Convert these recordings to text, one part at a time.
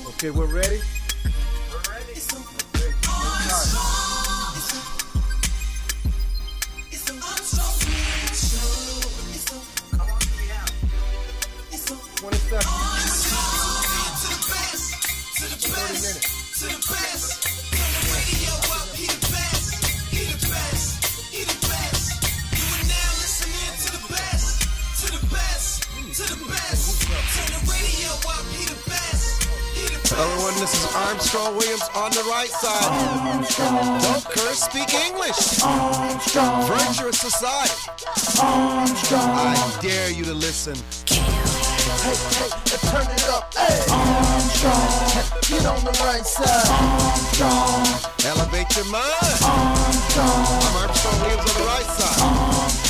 Okay, we're ready? We're ready. Okay. How long do we have? 20 seconds. 30 minutes. Hello everyone, this is Armstrong Williams on the right side. Armstrong. Don't curse, speak English. Armstrong. Virtuous society. Armstrong. I dare you to listen. Hey, turn it up. Hey. Armstrong. Get on the right side. Armstrong. Elevate your mind. Armstrong. I'm Armstrong Williams on the right side.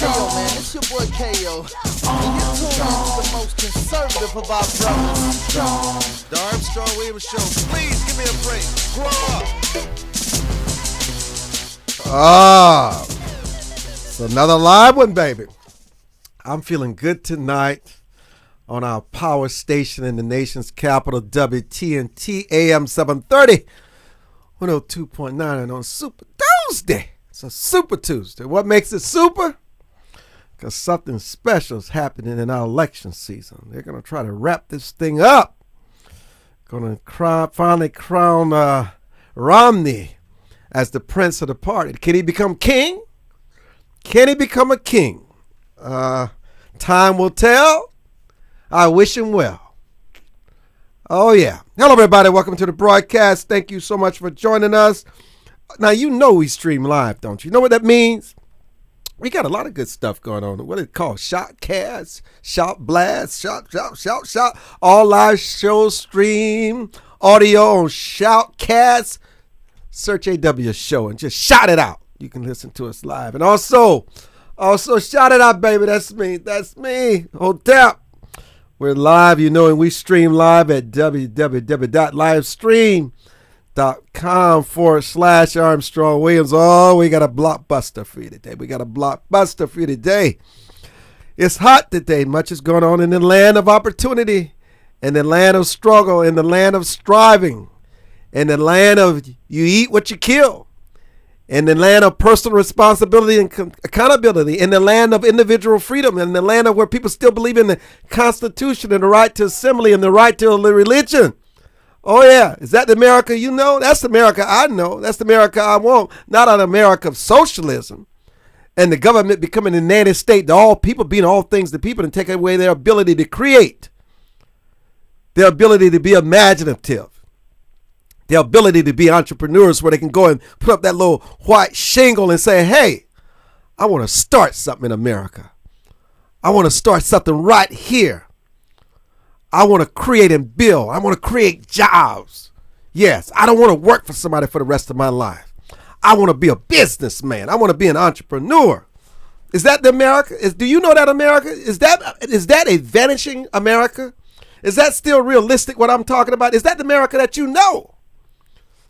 Yo, man, it's your boy KO. And you're tuned into the most conservative of our brothers. The Armstrong Williams Show. Please give me a break. Grow up. It's another live one, baby. I'm feeling good tonight on our power station in the nation's capital, WTNT AM 730, 102.9, and on Super Tuesday. It's a Super Tuesday. What makes it super? Because something special is happening in our election season. They're going to try to wrap this thing up. Going to finally crown Romney as the prince of the party. Can he become king? Can he become a king? Time will tell. I wish him well. Oh, yeah. Hello, everybody. Welcome to the broadcast. Thank you so much for joining us. Now, you know we stream live, don't you? You know what that means? We got a lot of good stuff going on. What is it called? Shotcast, Shot Blast, Shot. All live shows stream audio on Shoutcast. Search AW Show and just shout it out. You can listen to us live. And also shout it out, baby. That's me. Hold tap. We're live, you know, and we stream live at www.livestream.com/Armstrong Williams. Oh, we got a blockbuster for you today. It's hot today. Much is going on in the land of opportunity, in the land of struggle, in the land of striving, in the land of you eat what you kill, in the land of personal responsibility and accountability, in the land of individual freedom, in the land of where people still believe in the Constitution and the right to assembly and the right to religion. Oh, yeah. Is that the America you know? That's the America I know. That's the America I want. Not an America of socialism and the government becoming a nanny state to all people, being all things to people, and taking away their ability to create, their ability to be imaginative, their ability to be entrepreneurs where they can go and put up that little white shingle and say, hey, I want to start something in America. I want to start something right here. I want to create and build. I want to create jobs. Yes, I don't want to work for somebody for the rest of my life. I want to be a businessman. I want to be an entrepreneur. Is that the America? Do you know that America? Is that a vanishing America? Is that still realistic what I'm talking about? Is that the America that you know?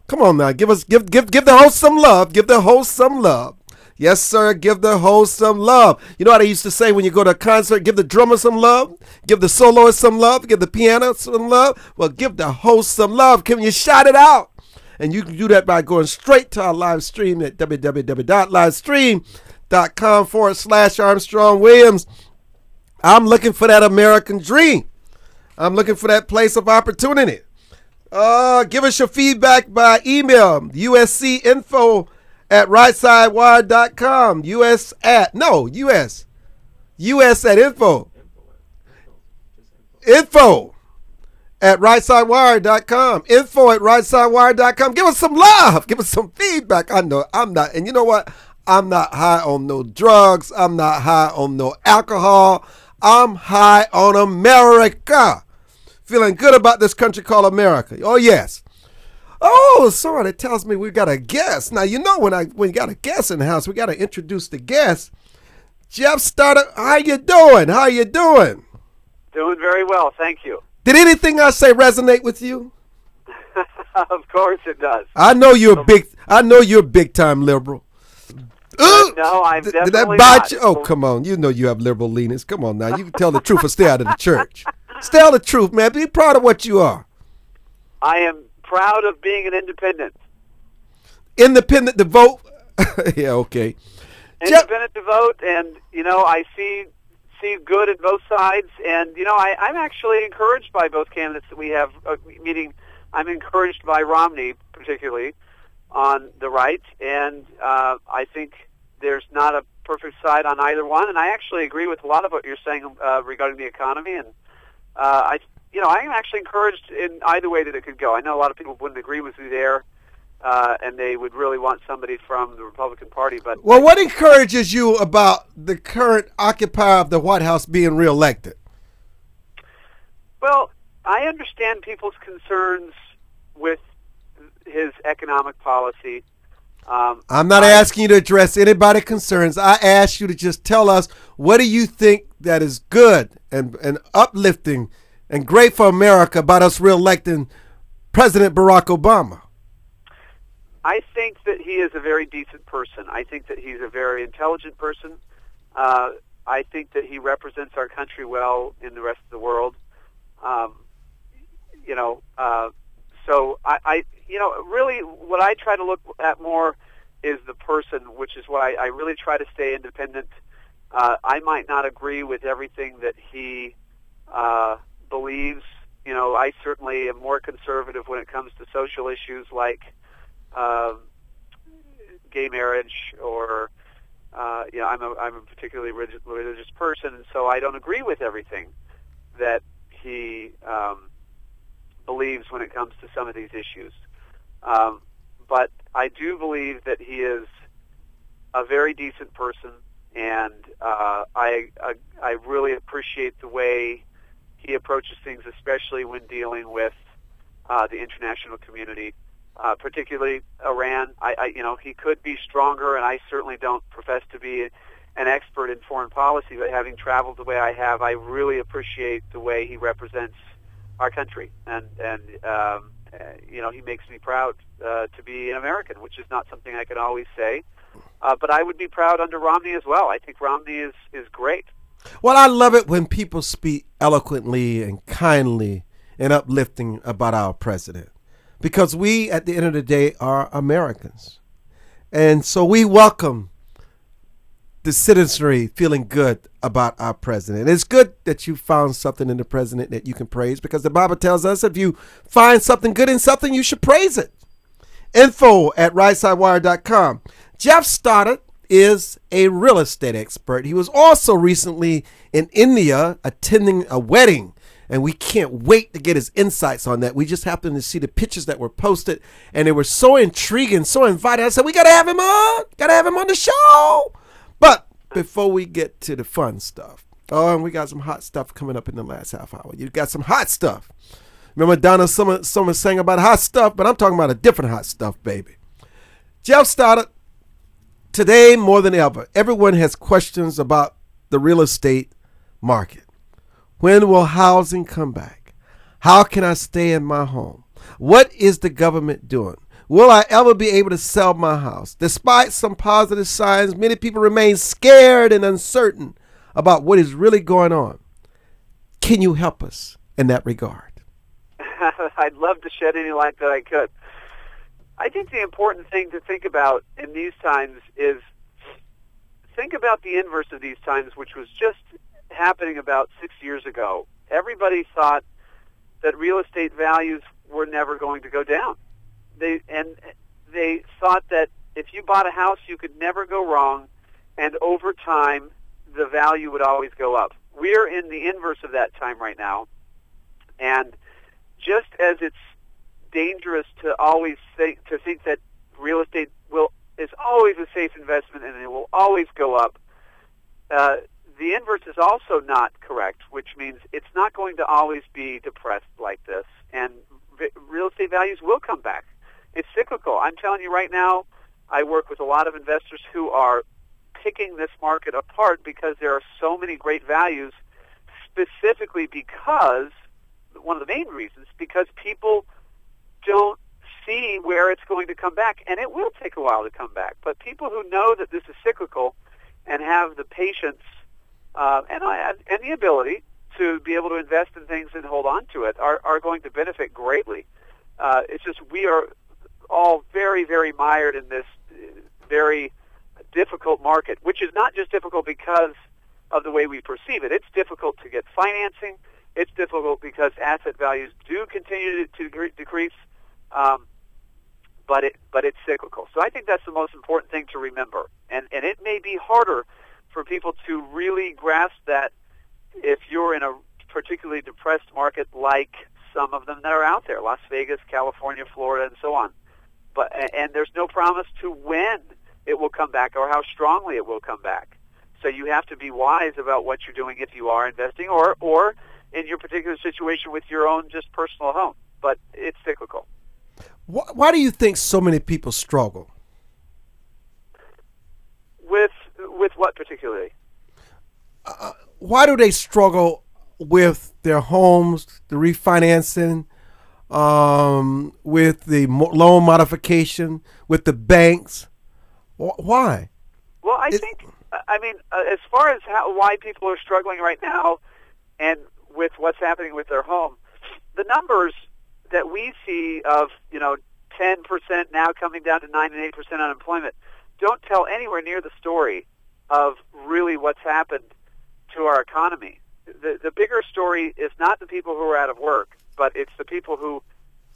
Come on now, give the host some love. Give the host some love. Yes, sir, give the host some love. You know how they used to say when you go to a concert, give the drummer some love, give the soloist some love, give the piano some love. Well, give the host some love. Can you shout it out? And you can do that by going straight to our live stream at www.livestream.com/Armstrong Williams. I'm looking for that American dream. I'm looking for that place of opportunity. Give us your feedback by email, uscinfo@rightsidewire.com. US at info at rightsidewire.com. Info at rightsidewire.com. Give us some love. Give us some feedback. I know I'm not, and you know what? I'm not high on no drugs. I'm not high on no alcohol. I'm high on America. Feeling good about this country called America. Oh, yes. Oh, someone that tells me we got a guest. Now, you know when you got a guest in the house, we got to introduce the guest. Jeff Stoddard, how you doing? Doing very well, thank you. Did anything I say resonate with you? Of course it does. I know you're a big time liberal. No, I'm definitely did that bite not. you? Oh, come on. You know you have liberal leanings. Come on now. You can tell the truth or stay out of the church. Tell the truth, man. Be proud of what you are. I am proud of being an independent. Independent to vote. Yeah, okay. Independent to vote, and I see good at both sides, and I'm actually encouraged by both candidates that we have. Meaning, I'm encouraged by Romney particularly on the right, and I think there's not a perfect side on either one, and I actually agree with a lot of what you're saying regarding the economy, and I'm actually encouraged in either way that it could go. I know a lot of people wouldn't agree with me there, and they would really want somebody from the Republican Party. But what encourages you about the current occupier of the White House being reelected? Well, I understand people's concerns with his economic policy. I'm not asking you to address anybody's concerns. I ask you to just tell us, what do you think that is good and uplifting and great for America about us reelecting President Barack Obama? I think that he is a very decent person. I think that he's a very intelligent person. I think that he represents our country well in the rest of the world. So I really what I try to look at more is the person, which is why I really try to stay independent. I might not agree with everything that he believes. I certainly am more conservative when it comes to social issues like gay marriage, or I'm a particularly religious person, and so I don't agree with everything that he believes when it comes to some of these issues. But I do believe that he is a very decent person, and I really appreciate the way he approaches things, especially when dealing with the international community, particularly Iran. He could be stronger, and I certainly don't profess to be an expert in foreign policy, but having traveled the way I have, I really appreciate the way he represents our country, and he makes me proud to be an American, which is not something I can always say. But I would be proud under Romney as well. I think Romney is great. Well, I love it when people speak eloquently and kindly and uplifting about our president, because we, at the end of the day, are Americans. And so we welcome the citizenry feeling good about our president. It's good that you found something in the president that you can praise, because the Bible tells us if you find something good in something, you should praise it. Info@rightsidewire.com. Jeff Stoddard is a real estate expert. He was also recently in India attending a wedding, and we can't wait to get his insights on that. We just happened to see the pictures that were posted, and they were so intriguing, so inviting. I said, we got to have him on the show. But before we get to the fun stuff, and we got some hot stuff coming up in the last half hour. You got some hot stuff. Remember Donna, someone sang about hot stuff, but I'm talking about a different hot stuff, baby. Jeff Stoddard, today more than ever, everyone has questions about the real estate market. When will housing come back? How can I stay in my home? What is the government doing? Will I ever be able to sell my house? Despite some positive signs, many people remain scared and uncertain about what is really going on. Can you help us in that regard? I'd love to shed any light that I could. I think the important thing to think about in these times is think about the inverse of these times, which was just happening about 6 years ago. Everybody thought that real estate values were never going to go down. They thought that if you bought a house, you could never go wrong, and over time, the value would always go up. We're in the inverse of that time right now, and just as it's dangerous to always think that real estate is always a safe investment and it will always go up, the inverse is also not correct, which means it's not going to always be depressed like this, and real estate values will come back. It's cyclical. I'm telling you right now, I work with a lot of investors who are picking this market apart because there are so many great values, specifically because, one of the main reasons, because people don't see where it's going to come back, and it will take a while to come back. But people who know that this is cyclical and have the patience and the ability to be able to invest in things and hold on to it are going to benefit greatly. It's just we are all very, very mired in this very difficult market, which is not just difficult because of the way we perceive it. It's difficult to get financing. It's difficult because asset values do continue to decrease, but it's cyclical. So I think that's the most important thing to remember. And it may be harder for people to really grasp that if you're in a particularly depressed market like some of them that are out there, Las Vegas, California, Florida, and so on. And there's no promise to when it will come back or how strongly it will come back. So you have to be wise about what you're doing if you are investing or in your particular situation with your own just personal home. But it's cyclical. Why do you think so many people struggle? With what particularly? Why do they struggle with their homes, the refinancing, with the loan modification, with the banks? Why? Well, I think, as far as why people are struggling right now and with what's happening with their home, the numbers that we see of, 10% now coming down to 9 and 8% unemployment don't tell anywhere near the story of really what's happened to our economy. The bigger story is not the people who are out of work, but it's the people who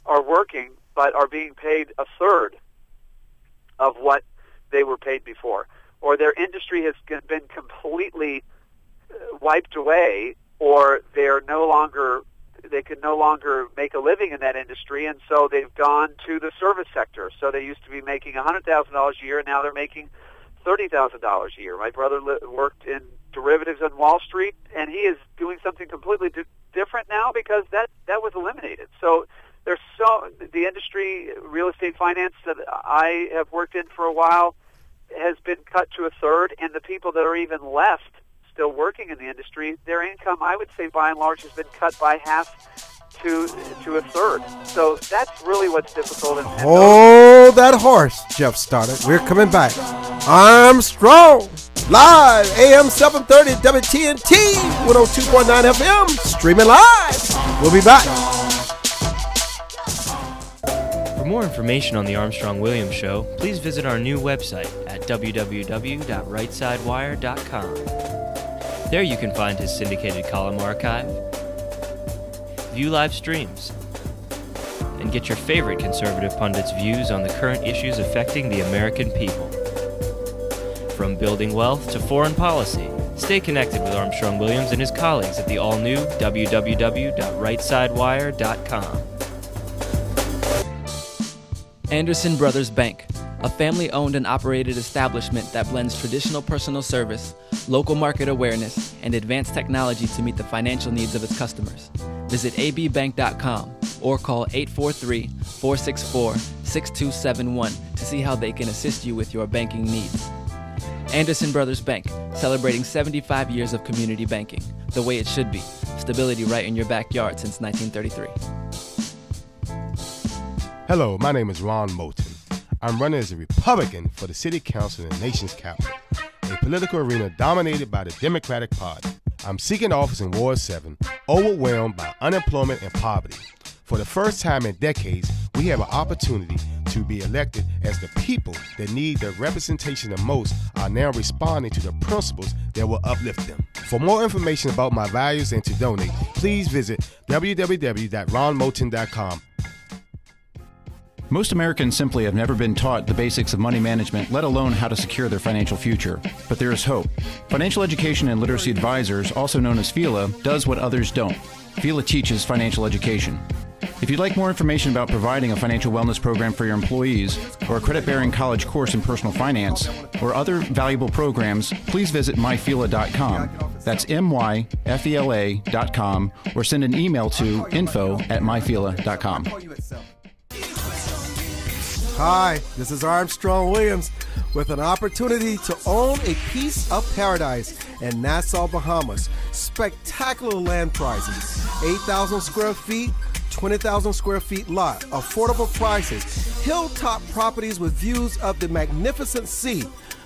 are working but are being paid a third of what they were paid before, or their industry has been completely wiped away, or they can no longer make a living in that industry, and so they've gone to the service sector. So they used to be making $100,000 a year, and now they're making $30,000 a year. My brother worked in derivatives on Wall Street, and he is doing something completely different now because that was eliminated. So the industry, real estate finance that I have worked in for a while, has been cut to a third, and the people that are even left still working in the industry, their income, I would say, by and large, has been cut by half to a third. So that's really what's difficult. Hold that horse, Jeff Stoddard. We're coming back. Armstrong, live, AM 730 WTNT, 102.9 FM, streaming live. We'll be back. For more information on the Armstrong-Williams Show, please visit our new website at www.rightsidewire.com. There you can find his syndicated column archive, view live streams, and get your favorite conservative pundits' views on the current issues affecting the American people. From building wealth to foreign policy, stay connected with Armstrong-Williams and his colleagues at the all-new www.rightsidewire.com. Anderson Brothers Bank, a family-owned and operated establishment that blends traditional personal service, local market awareness, and advanced technology to meet the financial needs of its customers. Visit abbank.com or call 843-464-6271 to see how they can assist you with your banking needs. Anderson Brothers Bank, celebrating 75 years of community banking, the way it should be. Stability right in your backyard since 1933. Hello, my name is Ron Moulton. I'm running as a Republican for the City Council in the nation's capital, a political arena dominated by the Democratic Party. I'm seeking office in Ward 7, overwhelmed by unemployment and poverty. For the first time in decades, we have an opportunity to be elected as the people that need the representation the most are now responding to the principles that will uplift them. For more information about my values and to donate, please visit www.ronmoulton.com. Most Americans simply have never been taught the basics of money management, let alone how to secure their financial future. But there is hope. Financial Education and Literacy Advisors, also known as FELA, does what others don't. FELA teaches financial education. If you'd like more information about providing a financial wellness program for your employees, or a credit-bearing college course in personal finance, or other valuable programs, please visit myfela.com. That's myfela.com, or send an email to info@myfela.com. Hi, this is Armstrong Williams with an opportunity to own a piece of paradise in Nassau, Bahamas. Spectacular land prices, 8,000 square feet, 20,000 square feet lot, affordable prices, hilltop properties with views of the magnificent sea,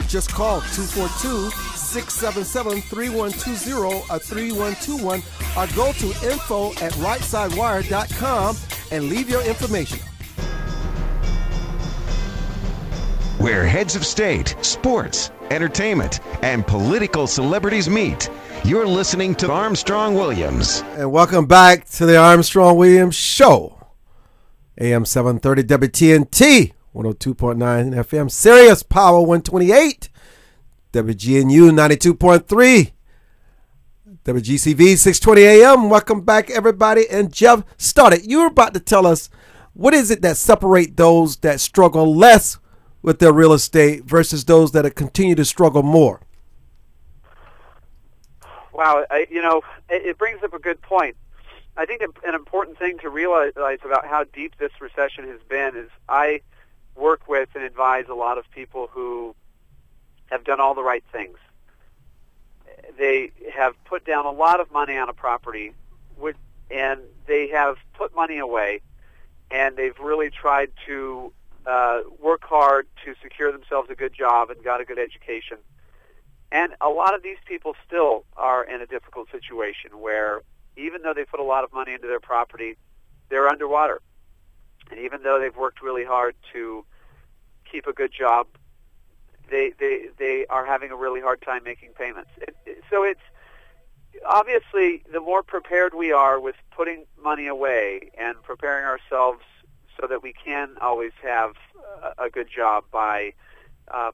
just call 242-677-3120 or 3121 or go to info@rightsidewire.com and leave your information. Where heads of state, sports, entertainment, and political celebrities meet. You're listening to Armstrong Williams. And welcome back to the Armstrong Williams Show. AM 730 WTNT, 102.9 FM, Sirius Power 128, WGNU 92.3, WGCV 620 AM. Welcome back, everybody. And Jeff Stoddard, you were about to tell us, what is it that separate those that struggle less with their real estate versus those that continue to struggle more? Wow, it brings up a good point. I think an important thing to realize about how deep this recession has been is I work with and advise a lot of people who have done all the right things. They have put down a lot of money on a property, and they have put money away, and they've really tried to work hard to secure themselves a good job and got a good education. And a lot of these people still are in a difficult situation where even though they put a lot of money into their property, they're underwater. And even though they've worked really hard to keep a good job, they are having a really hard time making payments. So it's obviously the more prepared we are with putting money away and preparing ourselves so that we can always have a good job by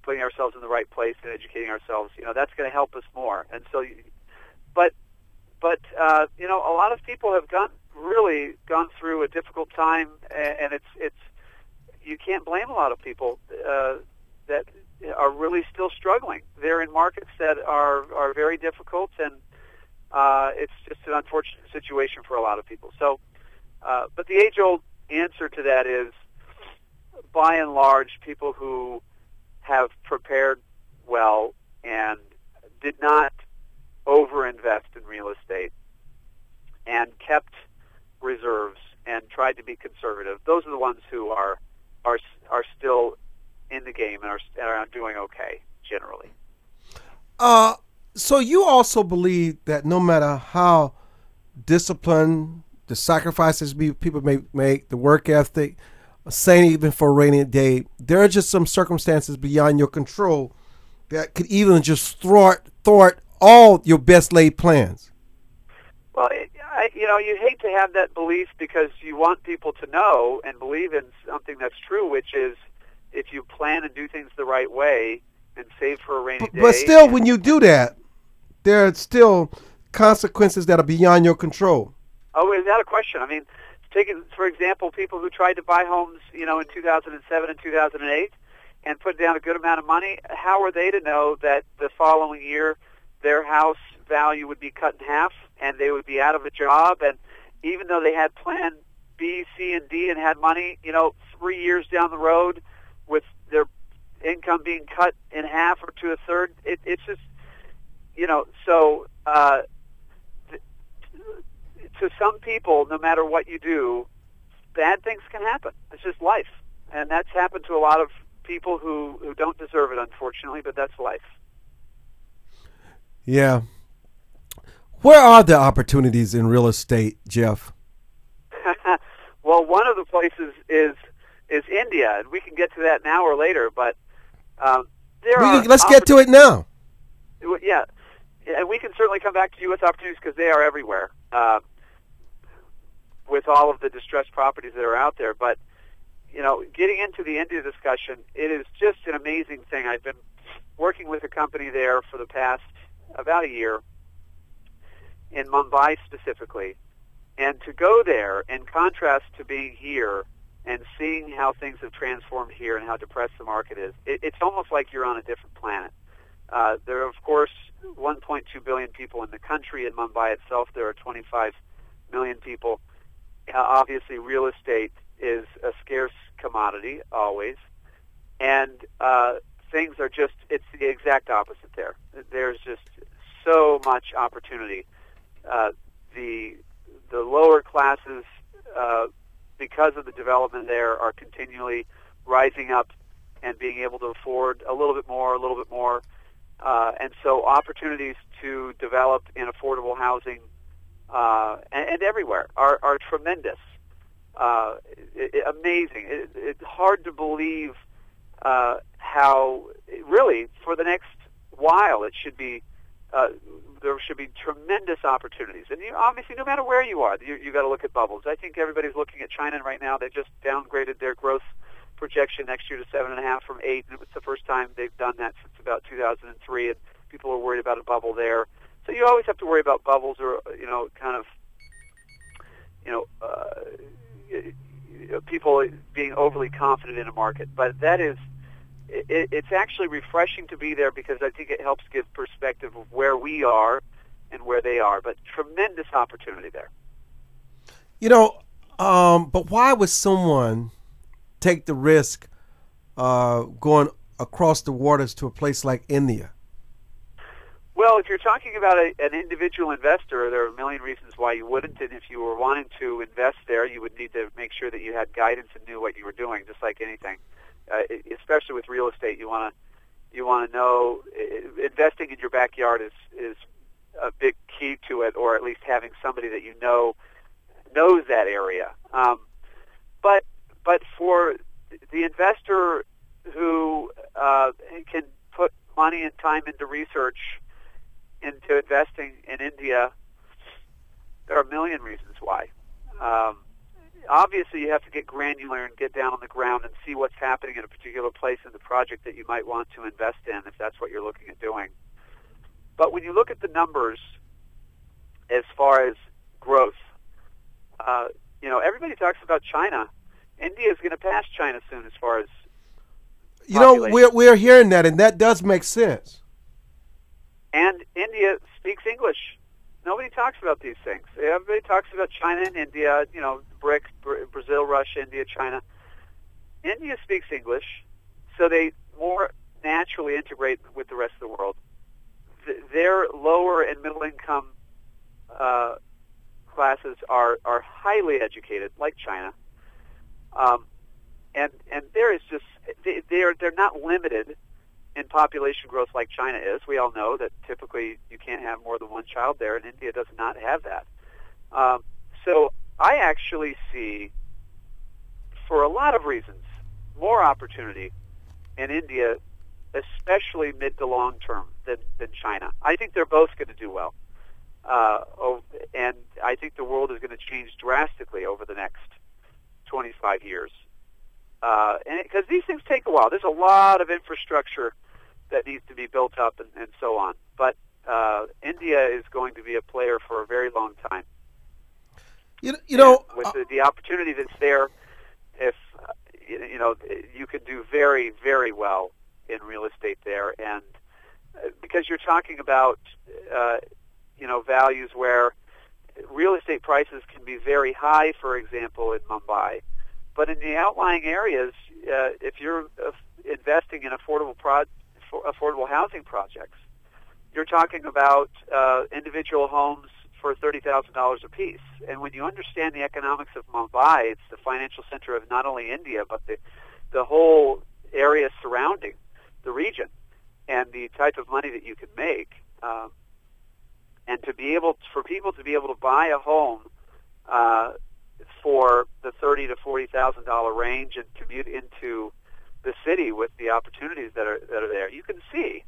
putting ourselves in the right place and educating ourselves, that's going to help us more. And so, but a lot of people have really gone through a difficult time, and it's you can't blame a lot of people that are really still struggling. They're in markets that are very difficult, and it's just an unfortunate situation for a lot of people. So, but the age-old answer to that is, by and large, people who have prepared well and did not overinvest in real estate and kept reserves and tried to be conservative, those are the ones who are still in the game and are doing okay generally. So you also believe that no matter how disciplined, the sacrifices people may make, the work ethic, saying even for a rainy day, there are just some circumstances beyond your control that could even just thwart all your best laid plans. Well, you hate to have that belief because you want people to know and believe in something that's true, which is if you plan and do things the right way and save for a rainy day. But still, when you do that, there are still consequences that are beyond your control. Oh, without a question. I mean, taking, for example, people who tried to buy homes, in 2007 and 2008 and put down a good amount of money, how are they to know that the following year their house value would be cut in half and they would be out of a job? And even though they had plan B, C, and D and had money, 3 years down the road with their income being cut in half or to a third, it's just, so to some people, no matter what you do, bad things can happen. It's just life. And that's happened to a lot of people who don't deserve it, unfortunately, but that's life. Yeah. Where are the opportunities in real estate, Jeff? Well, one of the places is India, and we can get to that now or later, but let's get to it now. Yeah, and we can certainly come back to U.S. opportunities because they are everywhere. With all of the distressed properties that are out there. But, getting into the India discussion, it is just an amazing thing. I've been working with a company there for the past about a year, in Mumbai specifically, and to go there, in contrast to being here and seeing how things have transformed here and how depressed the market is, it's almost like you're on a different planet. There are, of course, 1.2 billion people in the country. In Mumbai itself, there are 25 million people. Obviously, real estate is a scarce commodity, always. And things are just, it's the exact opposite there. There's just so much opportunity. The lower classes, because of the development there, are continually rising up and being able to afford a little bit more. And so opportunities to develop in affordable housing and everywhere are tremendous. Amazing. It's hard to believe how, really, for the next while, it should be there should be tremendous opportunities. And obviously, no matter where you are, you got to look at bubbles. I think everybody's looking at China right now. They just downgraded their growth projection next year to 7.5 from 8, and it was the first time they've done that since about 2003. And people are worried about a bubble there. So you always have to worry about bubbles, or people being overly confident in a market. But that is, it's actually refreshing to be there, because I think it helps give perspective of where we are and where they are. But tremendous opportunity there. But why would someone take the risk going across the waters to a place like India? Well, if you're talking about an individual investor, there are a million reasons why you wouldn't. And if you were wanting to invest there, you would need to make sure that you had guidance and knew what you were doing, just like anything. Especially with real estate, you want to know. Investing in your backyard is a big key to it, or at least having somebody that you know knows that area. But for the investor who can put money and time into research, into investing in India, there are a million reasons why. Obviously, you have to get granular and get down on the ground and see what's happening in a particular place in the project that you might want to invest in, if that's what you're looking at doing. But when you look at the numbers as far as growth, everybody talks about China. India is going to pass China soon as far as population. We're hearing that, and that does make sense. And India speaks English. Nobody talks about these things. Everybody talks about China and India, BRICS, Brazil, Russia, India, China. India speaks English, so they more naturally integrate with the rest of the world. Their lower and middle income classes are highly educated, like China. And there is just, they're not limited in population growth like China is. We all know that typically you can't have more than one child there, and India does not have that. So I actually see, for a lot of reasons, more opportunity in India, especially mid to long term, than China. I think they're both going to do well. And I think the world is going to change drastically over the next 25 years. And because these things take a while. There's a lot of infrastructure that needs to be built up and so on. But India is going to be a player for a very long time. With the opportunity that's there, if you could do very, very well in real estate there, and because you're talking about values where real estate prices can be very high, for example, in Mumbai, but in the outlying areas, if you're investing in affordable housing projects, you're talking about individual homes for $30,000 a piece. And when you understand the economics of Mumbai, it's the financial center of not only India, but the whole area surrounding the region, and the type of money that you can make. And for people to be able to buy a home for the $30,000 to $40,000 range and commute into the city with the opportunities that are there, you can see,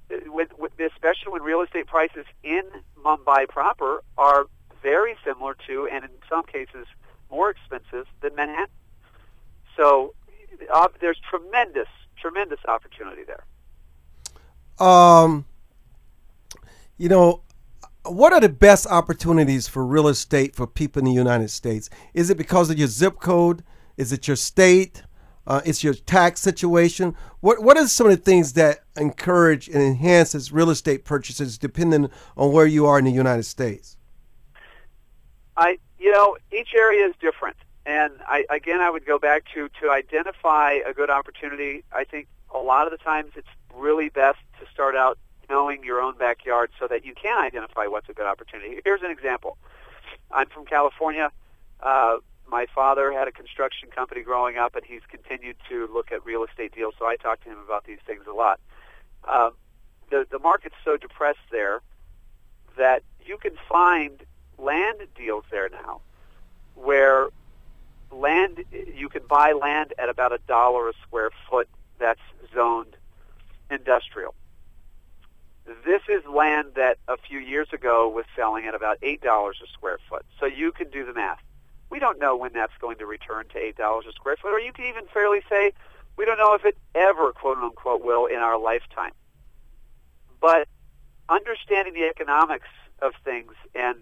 especially when real estate prices in Mumbai proper are very similar to, and in some cases more expensive than Manhattan. So there's tremendous opportunity there. What are the best opportunities for real estate for people in the United States? Is it because of your zip code? Is it your state? It's your tax situation? What are some of the things that encourage and enhances real estate purchases depending on where you are in the United States? Each area is different. And I would go back to identify a good opportunity. I think a lot of the times it's really best to start out knowing your own backyard so that you can identify what's a good opportunity. Here's an example. I'm from California. My father had a construction company growing up, and he's continued to look at real estate deals, so I talk to him about these things a lot. The market's so depressed there that you can find land deals there now where you can buy land at about $1 a square foot that's zoned industrial. This is land that a few years ago was selling at about $8 a square foot. So you can do the math. We don't know when that's going to return to $8 a square foot, or you can even fairly say we don't know if it ever, quote unquote, will in our lifetime. But understanding the economics of things and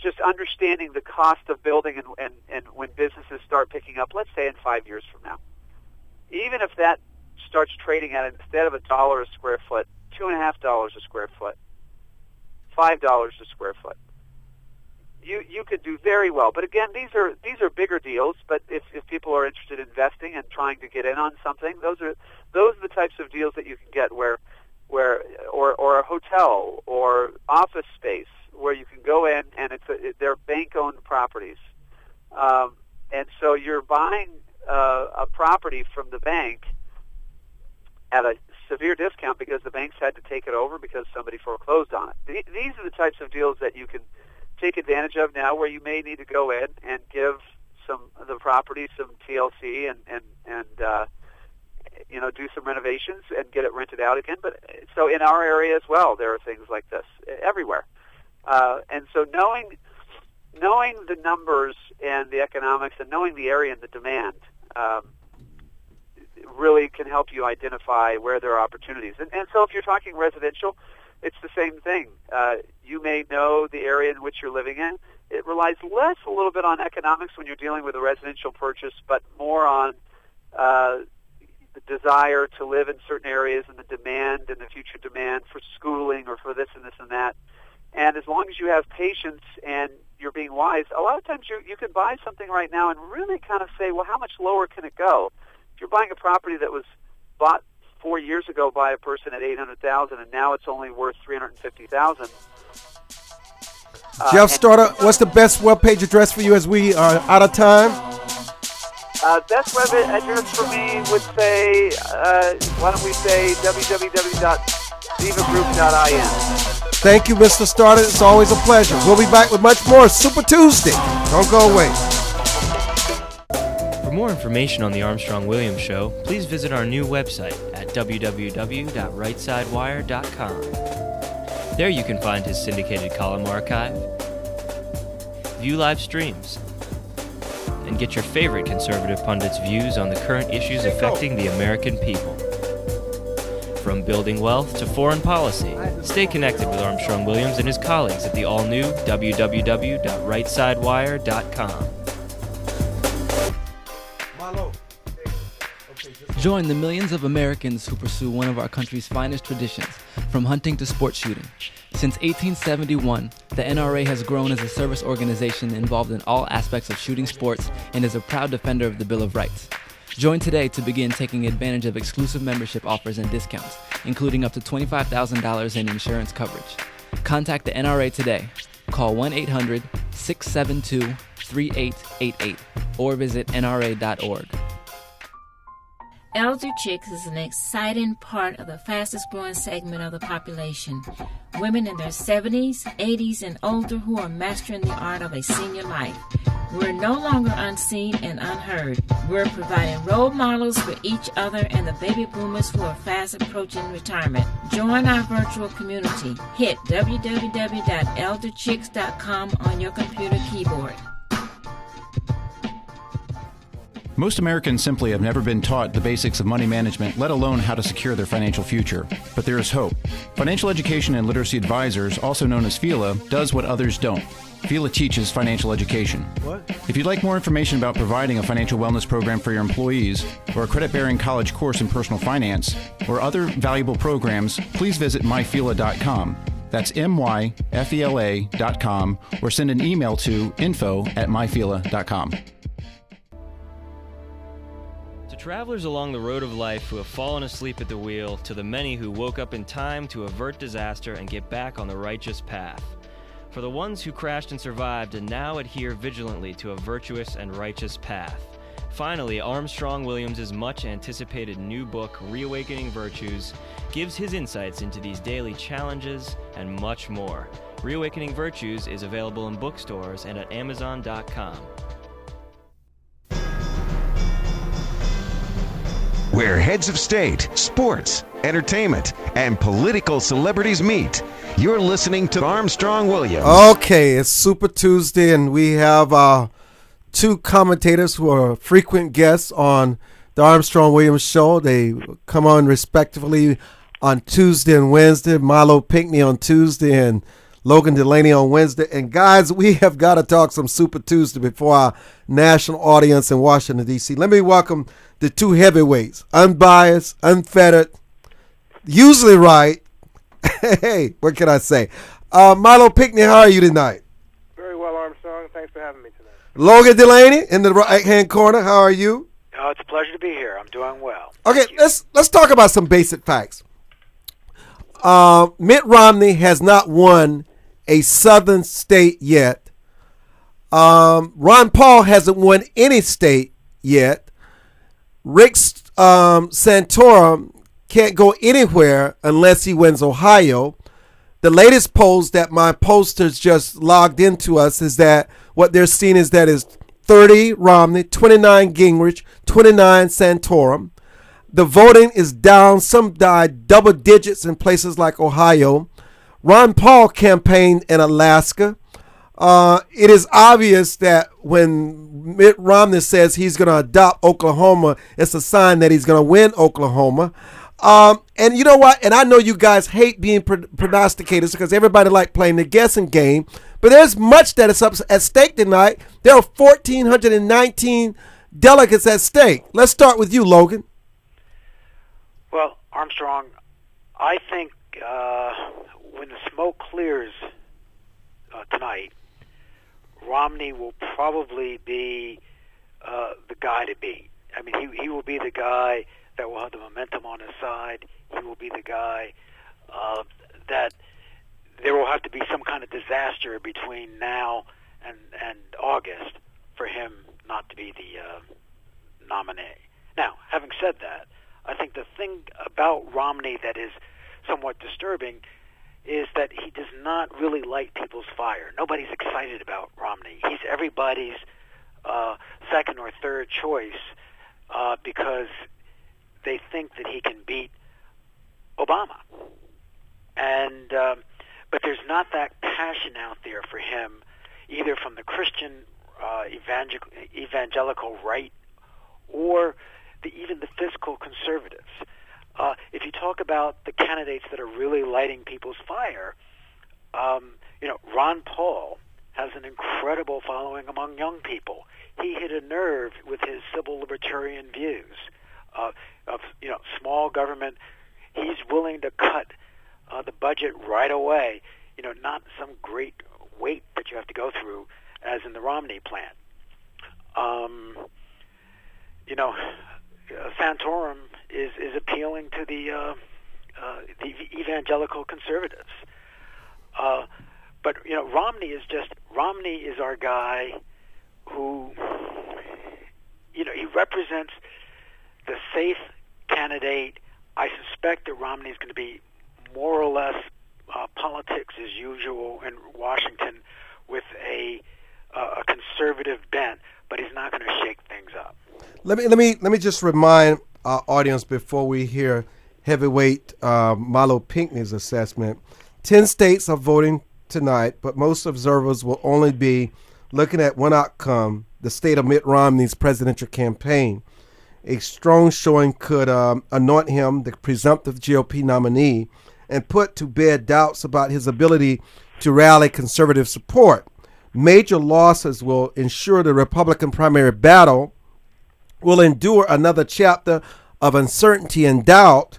just understanding the cost of building and when businesses start picking up, let's say in 5 years from now, even if that starts trading at, instead of $1 a square foot, $2.50 a square foot, $5 a square foot, you could do very well. But again, these are bigger deals. But if people are interested in investing and trying to get in on something, those are the types of deals that you can get where or a hotel or office space where you can go in and they're bank-owned properties, and so you're buying a property from the bank at a severe discount because the banks had to take it over because somebody foreclosed on it. These are the types of deals that you can take advantage of now, where you may need to go in and give the property some TLC and do some renovations and get it rented out again. But so in our area as well, there are things like this everywhere. And so knowing the numbers and the economics and knowing the area and the demand really can help you identify where there are opportunities. And so if you're talking residential, it's the same thing. You may know the area in which you're living in. It relies less a little bit on economics when you're dealing with a residential purchase, but more on the desire to live in certain areas and the demand and the future demand for schooling or for this and this and that. And as long as you have patience and you're being wise, a lot of times you can buy something right now and really kind of say, well, how much lower can it go? If you're buying a property that was bought 4 years ago by a person at $800,000 and now it's only worth $350,000. Jeff Stoddard, what's the best webpage address for you as we are out of time? Best web address for me would say, why don't we say www.zivagroup.in. Thank you, Mr. Stoddard. It's always a pleasure. We'll be back with much more Super Tuesday. Don't go away. For more information on the Armstrong Williams Show, please visit our new website at www.rightsidewire.com. There you can find his syndicated column archive, view live streams, and get your favorite conservative pundits' views on the current issues affecting the American people. From building wealth to foreign policy, stay connected with Armstrong Williams and his colleagues at the all-new www.rightsidewire.com. Join the millions of Americans who pursue one of our country's finest traditions, from hunting to sport shooting. Since 1871, the NRA has grown as a service organization involved in all aspects of shooting sports and is a proud defender of the Bill of Rights. Join today to begin taking advantage of exclusive membership offers and discounts, including up to $25,000 in insurance coverage. Contact the NRA today. Call 1-800-672-3888 or visit nra.org. Elder Chicks is an exciting part of the fastest growing segment of the population. Women in their 70s, 80s, and older who are mastering the art of a senior life. We're no longer unseen and unheard. We're providing role models for each other and the baby boomers who are fast approaching retirement. Join our virtual community. Hit www.elderchicks.com on your computer keyboard. Most Americans simply have never been taught the basics of money management, let alone how to secure their financial future. But there is hope. Financial Education and Literacy Advisors, also known as FELA, does what others don't. FELA teaches financial education. What? If you'd like more information about providing a financial wellness program for your employees, or a credit-bearing college course in personal finance, or other valuable programs, please visit myfela.com. That's myfela.com, or send an email to info@myfela.com. To travelers along the road of life who have fallen asleep at the wheel, to the many who woke up in time to avert disaster and get back on the righteous path, for the ones who crashed and survived and now adhere vigilantly to a virtuous and righteous path. Finally, Armstrong Williams' much-anticipated new book, Reawakening Virtues, gives his insights into these daily challenges and much more. Reawakening Virtues is available in bookstores and at Amazon.com. Where heads of state, sports, entertainment, and political celebrities meet. You're listening to Armstrong Williams. Okay, it's Super Tuesday, and we have two commentators who are frequent guests on the Armstrong Williams show. They come on respectively on Tuesday and Wednesday. Milo Pickney on Tuesday and Logan Delany on Wednesday. And guys, we have got to talk some Super Tuesday before our national audience in Washington, D.C. Let me welcome the two heavyweights, unbiased, unfettered, usually right. Hey, what can I say? Milo Pickney, how are you tonight? Very well, Armstrong. Thanks for having me tonight. Logan Delany in the right-hand corner, how are you? Oh, it's a pleasure to be here. I'm doing well. Okay, let's talk about some basic facts. Mitt Romney has not won a southern state yet. Ron Paul hasn't won any state yet. Rick Santorum can't go anywhere unless he wins Ohio. The latest polls that my posters just logged into us is that what they're seeing is that is 30 Romney, 29 Gingrich, 29 Santorum. The voting is down. Some died double digits in places like Ohio. Ron Paul campaigned in Alaska. It is obvious that when Mitt Romney says he's going to adopt Oklahoma, it's a sign that he's going to win Oklahoma. And you know what? And I know you guys hate being prognosticators because everybody like playing the guessing game. But there's much that is up at stake tonight. There are 1,419 delegates at stake. Let's start with you, Logan. Well, Armstrong, I think when the smoke clears tonight, Romney will probably be the guy to beat. I mean, he will be the guy that will have the momentum on his side. He will be the guy that there will have to be some kind of disaster between now and August for him not to be the nominee. Now, having said that, I think the thing about Romney that is somewhat disturbing is that he does not really light people's fire. Nobody's excited about Romney. He's everybody's second or third choice because they think that he can beat Obama. And but there's not that passion out there for him, either from the Christian evangelical right or even the fiscal conservatives. If you talk about the candidates that are really lighting people's fire, Ron Paul has an incredible following among young people. He hit a nerve with his civil libertarian views of small government. He's willing to cut the budget right away. Not some great wait that you have to go through, as in the Romney plan. Santorum is appealing to the evangelical conservatives. But Romney is our guy who, he represents the safe candidate. I suspect that Romney is going to be more or less politics as usual in Washington with a conservative bent, but he's not going to shake things up. Let me just remind our audience before we hear heavyweight Milo Pickney's assessment. 10 states are voting tonight, but most observers will only be looking at one outcome: the state of Mitt Romney's presidential campaign. A strong showing could anoint him the presumptive GOP nominee and put to bed doubts about his ability to rally conservative support. Major losses will ensure the Republican primary battle will endure another chapter of uncertainty and doubt,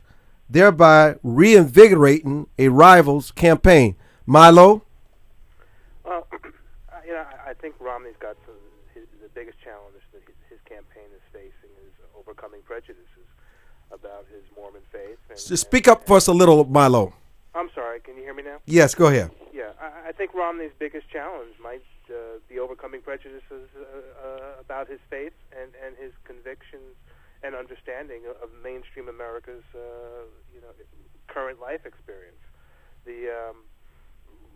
thereby reinvigorating a rival's campaign. Milo? Well, I think Romney's got the biggest challenge that his campaign is facing is overcoming prejudices about his Mormon faith. Just speak up for us a little, Milo. I'm sorry, can you hear me now? Yes, go ahead. Yeah, I think Romney's biggest challenge might be overcoming prejudices about his faith and his convictions and understanding of mainstream America's current life experience.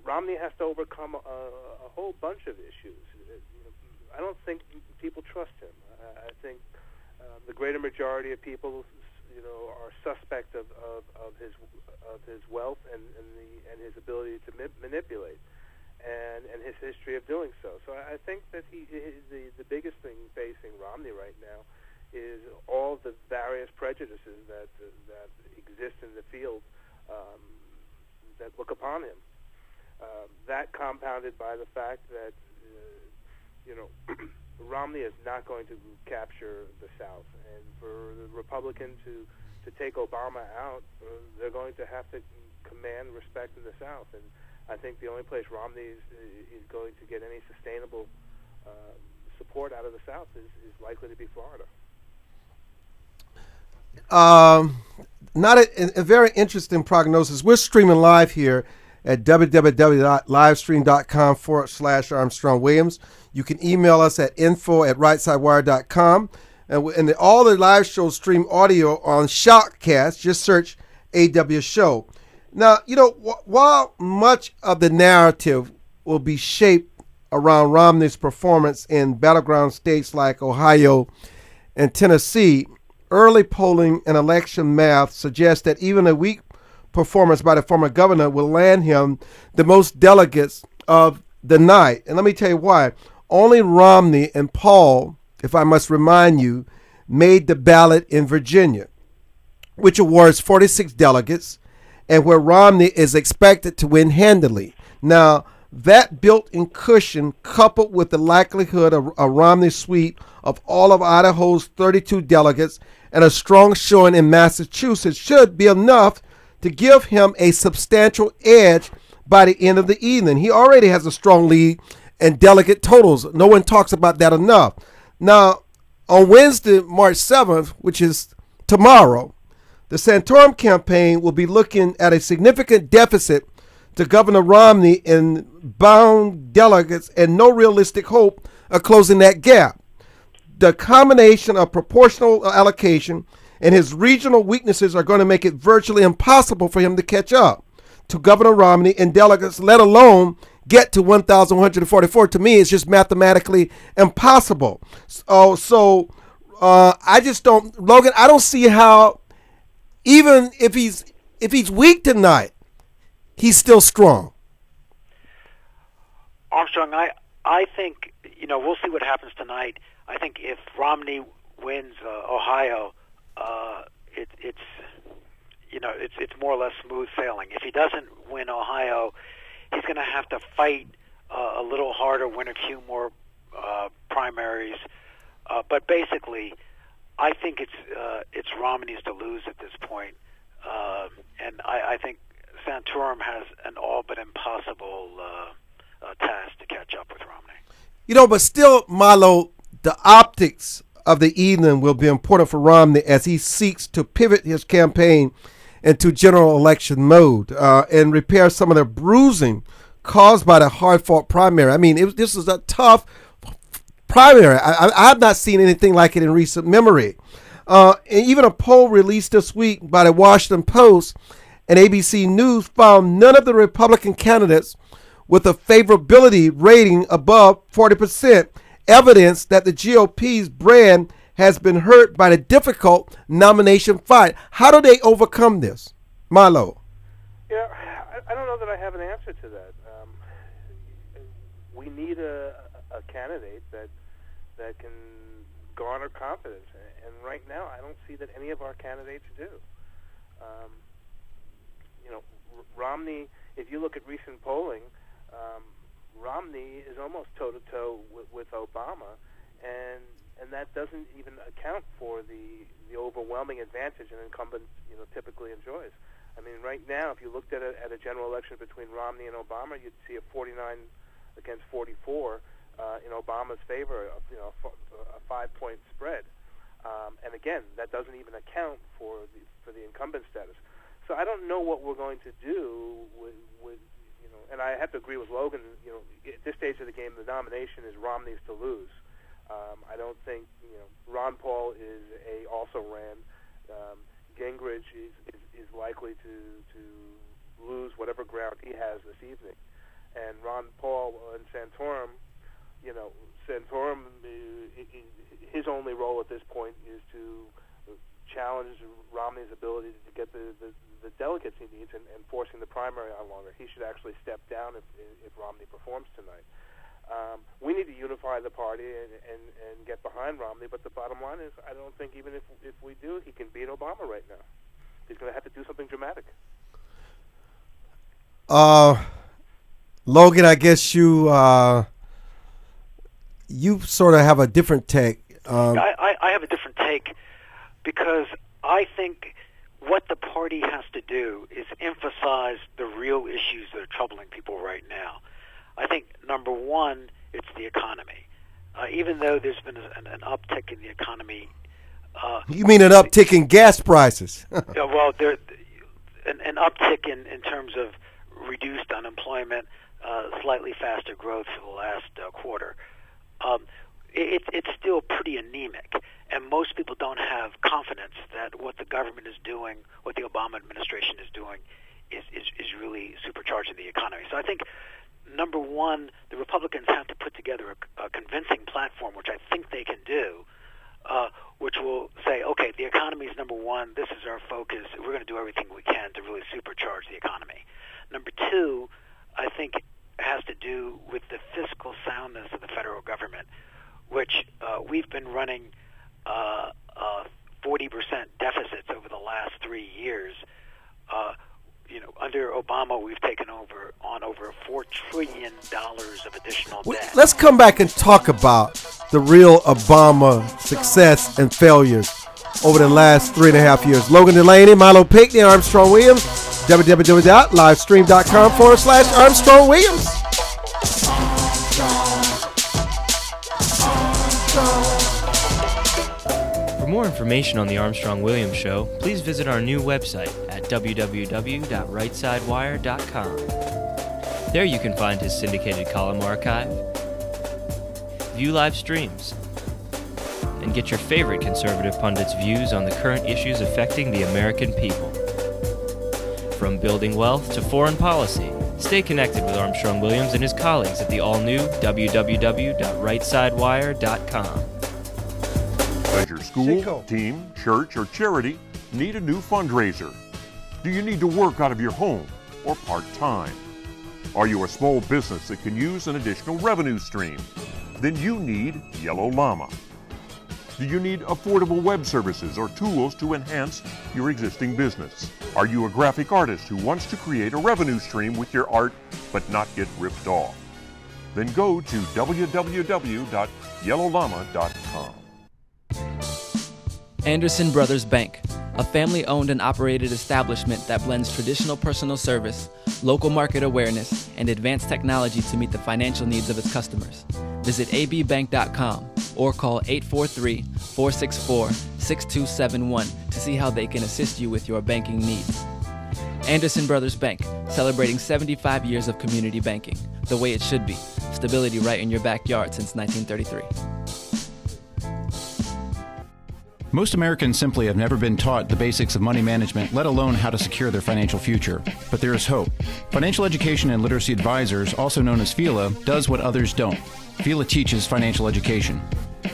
Romney has to overcome a whole bunch of issues. I don't think people trust him. I think the greater majority of people, are suspect of his wealth and his ability to manipulate, and his history of doing so. So I think that the biggest thing facing Romney right now is all the various prejudices that exist in the field that look upon him. That compounded by the fact that Romney is not going to capture the South, and for the Republican to take Obama out, they're going to have to command respect in the South. And I think the only place Romney is going to get any sustainable support out of the South is likely to be Florida. Not a very interesting prognosis. We're streaming live here at www.livestream.com/Armstrong Williams. You can email us at info@rightsidewire.com. And all the live shows stream audio on Shoutcast. Just search AW Show. Now, while much of the narrative will be shaped around Romney's performance in battleground states like Ohio and Tennessee, early polling and election math suggests that even a weak performance by the former governor will land him the most delegates of the night. And let me tell you why. Only Romney and Paul, if I must remind you, made the ballot in Virginia, which awards 46 delegates, and where Romney is expected to win handily. Now, that built-in cushion, coupled with the likelihood of a Romney sweep of all of Idaho's 32 delegates and a strong showing in Massachusetts, should be enough to give him a substantial edge by the end of the evening. He already has a strong lead in delegate totals. No one talks about that enough. Now, on Wednesday, March 7th, which is tomorrow, the Santorum campaign will be looking at a significant deficit to Governor Romney in bound delegates and no realistic hope of closing that gap. The combination of proportional allocation and his regional weaknesses are going to make it virtually impossible for him to catch up to Governor Romney in delegates, let alone get to 1,144. To me, it's just mathematically impossible. So I just don't, Logan, I don't see how, even if he's weak tonight, he's still strong. Armstrong, I think, we'll see what happens tonight. I think if Romney wins Ohio, it's more or less smooth sailing. If he doesn't win Ohio, he's going to have to fight a little harder, win a few more primaries. But basically, I think it's Romney's to lose at this point. And I think Santorum has an all but impossible task to catch up with Romney. But still, Milo, the optics of the evening will be important for Romney as he seeks to pivot his campaign into general election mode and repair some of the bruising caused by the hard-fought primary. I mean, this was a tough primary. I have not seen anything like it in recent memory. And even a poll released this week by the Washington Post and ABC News found none of the Republican candidates with a favorability rating above 40%, evidence that the GOP's brand has been hurt by the difficult nomination fight. How do they overcome this, Milo? Yeah, I don't know that I have an answer to that. We need a candidate that can garner confidence, and right now I don't see that any of our candidates do. Romney, if you look at recent polling, Romney is almost toe-to-toe with Obama, and that doesn't even account for the overwhelming advantage an incumbent typically enjoys. I mean, right now, if you looked at a general election between Romney and Obama, you'd see a 49 against 44 in Obama's favor, a 5-point spread. And again, that doesn't even account for the incumbent status. So I don't know what we're going to do with and I have to agree with Logan. At this stage of the game, the nomination is Romney's to lose. I don't think Ron Paul also ran. Gingrich is likely to lose whatever ground he has this evening, and Ron Paul and Santorum. Santorum, his only role at this point is to challenge Romney's ability to get the delegates he needs and forcing the primary on longer. He should actually step down if Romney performs tonight. We need to unify the party and get behind Romney, but the bottom line is I don't think even if we do, he can beat Obama right now. He's going to have to do something dramatic. Logan, I guess you sort of have a different take. I have a different take because I think what the party has to do is emphasize the real issues that are troubling people right now. I think, number one, it's the economy. Even though there's been an uptick in the economy. You mean an uptick in gas prices? Well, there's an uptick in terms of reduced unemployment, slightly faster growth for the last quarter. It's still pretty anemic, and most people don't have confidence that what the government is doing, what the Obama administration is doing, is really supercharging the economy. So I think, number one, the Republicans have to put together a convincing platform, which I think they can do, which will say, okay, the economy is number one, this is our focus, we're going to do everything we can to really supercharge the economy. Number two, I think has to do with the fiscal soundness of the federal government, which we've been running 40% deficits over the last 3 years. Under Obama, we've taken over $4 trillion of additional debt. Let's come back and talk about the real Obama success and failures over the last 3.5 years. Logan Delany, Milo Pickney, Armstrong Williams, www.livestream.com/Armstrong Williams. For more information on the Armstrong Williams Show, please visit our new website at www.rightsidewire.com. There you can find his syndicated column archive, view live streams, and get your favorite conservative pundits' views on the current issues affecting the American people. From building wealth to foreign policy, stay connected with Armstrong Williams and his colleagues at the all-new www.rightsidewire.com. Does your school, team, church, or charity need a new fundraiser? Do you need to work out of your home or part-time? Are you a small business that can use an additional revenue stream? Then you need Yellow Llama. Do you need affordable web services or tools to enhance your existing business? Are you a graphic artist who wants to create a revenue stream with your art but not get ripped off? Then go to www.yellowllama.com. Anderson Brothers Bank, a family-owned and operated establishment that blends traditional personal service, local market awareness, and advanced technology to meet the financial needs of its customers. Visit abbank.com or call 843-464-6271 to see how they can assist you with your banking needs. Anderson Brothers Bank, celebrating 75 years of community banking, the way it should be. Stability right in your backyard since 1933. Most Americans simply have never been taught the basics of money management, let alone how to secure their financial future. But there is hope. Financial Education and Literacy Advisors, also known as FELA, does what others don't. FELA teaches financial education.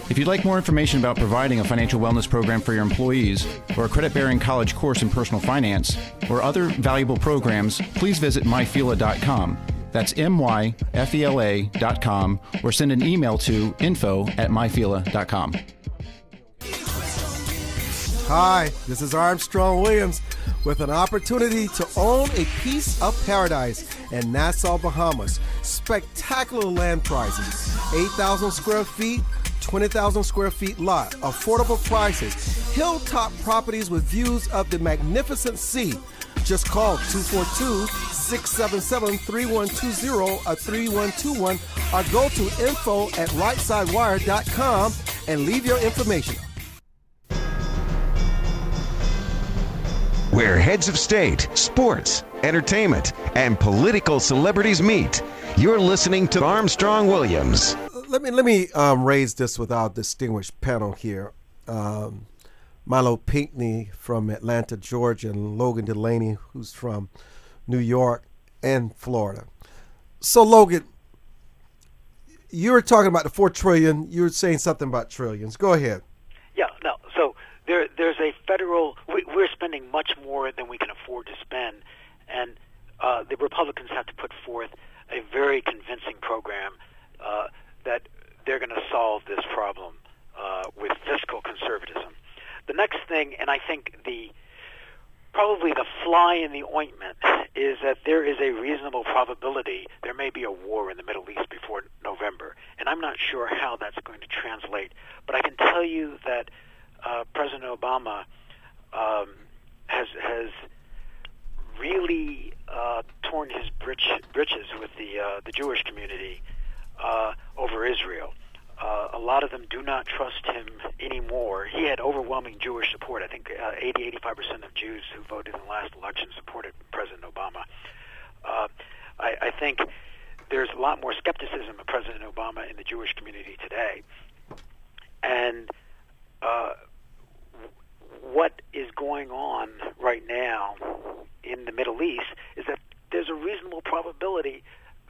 If you'd like more information about providing a financial wellness program for your employees, or a credit-bearing college course in personal finance, or other valuable programs, please visit myfela.com. That's myfela.com, or send an email to info@myfela.com. Hi, this is Armstrong Williams with an opportunity to own a piece of paradise in Nassau, Bahamas. Spectacular land prices, 8,000 square feet, 20,000 square feet lot, affordable prices, hilltop properties with views of the magnificent sea. Just call 242-677-3120 or 3121 or go to info@rightsidewire.com and leave your information. where heads of state, sports, entertainment, and political celebrities meet. You're listening to Armstrong Williams. Let me raise this with our distinguished panel here. Milo Pickney from Atlanta, Georgia, and Logan Delany, who's from New York and Florida. So, Logan, you were talking about the $4 trillion. You were saying something about trillions. Go ahead. Yeah, no. So there's a federal. We're spending much more than we can afford to spend, and the Republicans have to put forth a very convincing program that they're going to solve this problem with fiscal conservatism. The next thing, and I think probably the fly in the ointment, is that there is a reasonable probability there may be a war in the Middle East before November. And I'm not sure how that's going to translate. But I can tell you that President Obama has really torn his britches with the Jewish community over Israel. A lot of them do not trust him anymore. He had overwhelming Jewish support. I think 85% of Jews who voted in the last election supported President Obama. I think there's a lot more skepticism of President Obama in the Jewish community today. And what is going on right now in the Middle East is that there's a reasonable probability